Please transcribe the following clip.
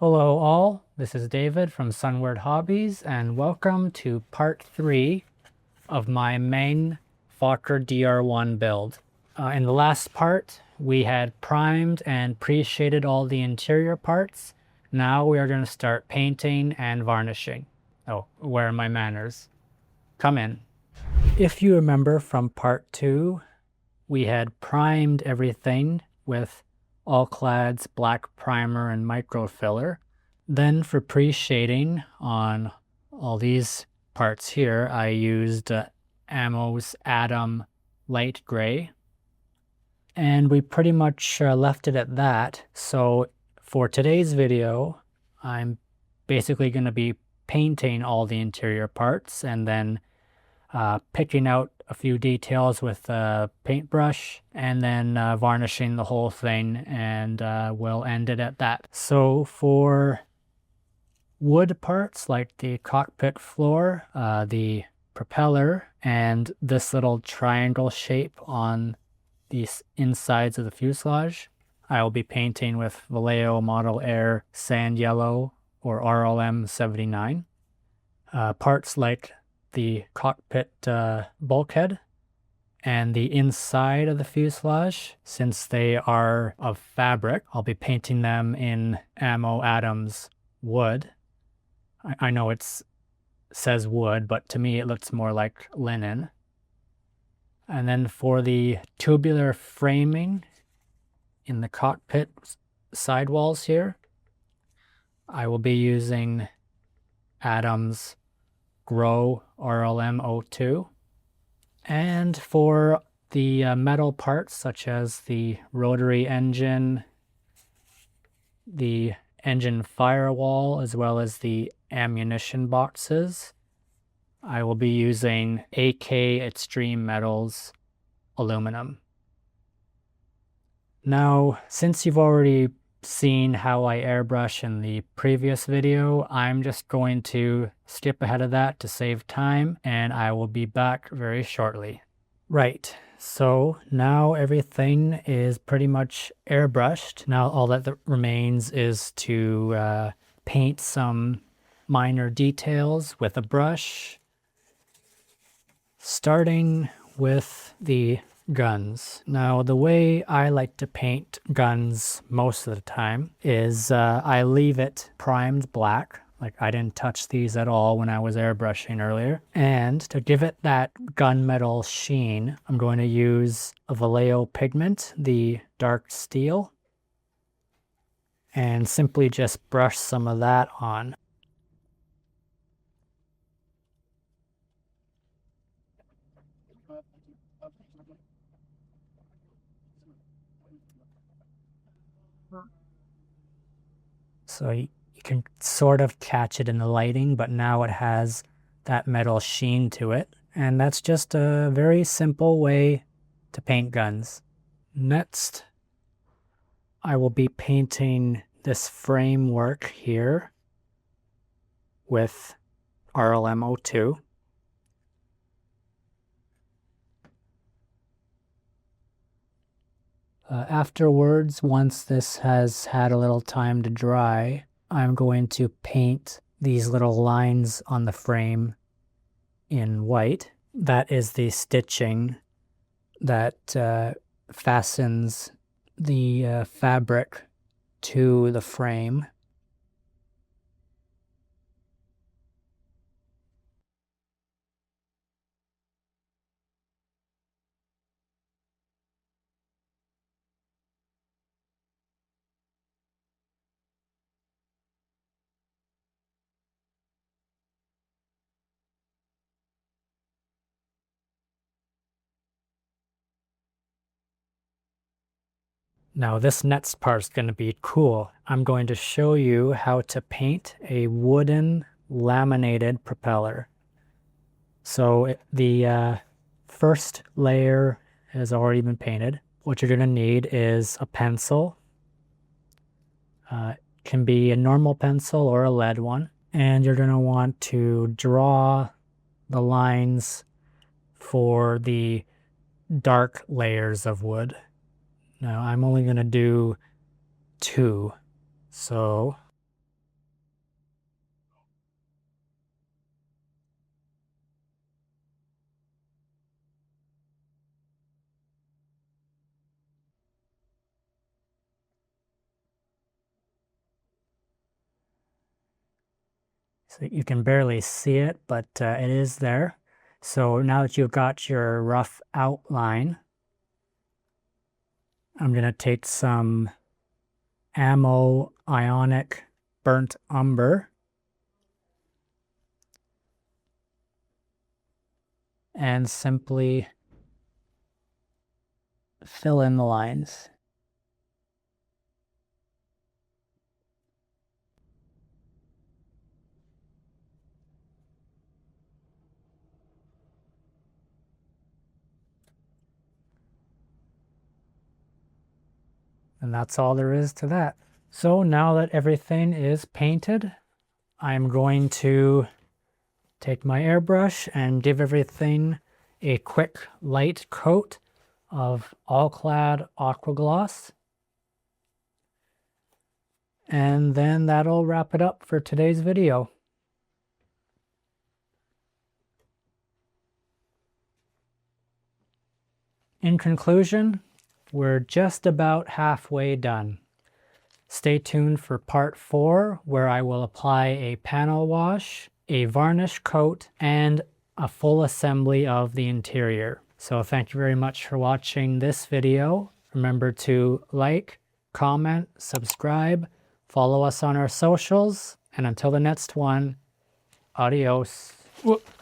Hello all, this is David from Sunward Hobbies and welcome to part 3 of my Meng Fokker DR1 build. In the last part we had primed and pre-shaded all the interior parts. Now we are going to start painting and varnishing. Oh, where are my manners? Come in. If you remember from part 2, we had primed everything with All-Clad's black primer and micro filler. Then for pre-shading on all these parts here, I used Ammo's Atom light gray. And we pretty much left it at that. So for today's video, I'm basically going to be painting all the interior parts and then picking out a few details with a paintbrush and then varnishing the whole thing, and we'll end it at that. So for wood parts like the cockpit floor, the propeller, and this little triangle shape on the insides of the fuselage, I will be painting with Vallejo Model Air Sand Yellow or RLM 79. Parts like the cockpit bulkhead and the inside of the fuselage, since they are of fabric, I'll be painting them in Ammo Adams wood. I know it says wood, but to me it looks more like linen. And then for the tubular framing in the cockpit sidewalls here, I will be using Adams Grow RLM02. And for the metal parts such as the rotary engine, the engine firewall, as well as the ammunition boxes, I will be using AK Extreme Metals aluminum. Now, since you've already seen how I airbrush in the previous video, I'm just going to skip ahead of that to save time, and I will be back very shortly. Right, so now everything is pretty much airbrushed. Now all that remains is to paint some minor details with a brush, starting with the guns. Now the way I like to paint guns most of the time is I leave it primed black. Like I didn't touch these at all when I was airbrushing earlier. And to give it that gunmetal sheen, I'm going to use a Vallejo pigment, the dark steel, and simply just brush some of that on. So you can sort of catch it in the lighting, but now it has that metal sheen to it. And that's just a very simple way to paint guns. Next, I will be painting this framework here with RLM02. Afterwards, once this has had a little time to dry, I'm going to paint these little lines on the frame in white. That is the stitching that fastens the fabric to the frame. Now this next part is going to be cool. I'm going to show you how to paint a wooden laminated propeller. So the first layer has already been painted. What you're going to need is a pencil. It can be a normal pencil or a lead one. And you're going to want to draw the lines for the dark layers of wood. Now I'm only going to do 2. So So you can barely see it, but it is there. So now that you've got your rough outline, I'm going to take some Ammo Ionic Burnt Umber and simply fill in the lines. And that's all there is to that. So now that everything is painted, I'm going to take my airbrush and give everything a quick light coat of all-clad aqua gloss. And then that'll wrap it up for today's video. In conclusion, we're just about halfway done. Stay tuned for part 4, where I will apply a panel wash, a varnish coat, and a full assembly of the interior. So thank you very much for watching this video. Remember to like, comment, subscribe, follow us on our socials, and until the next one, adios. Whoop.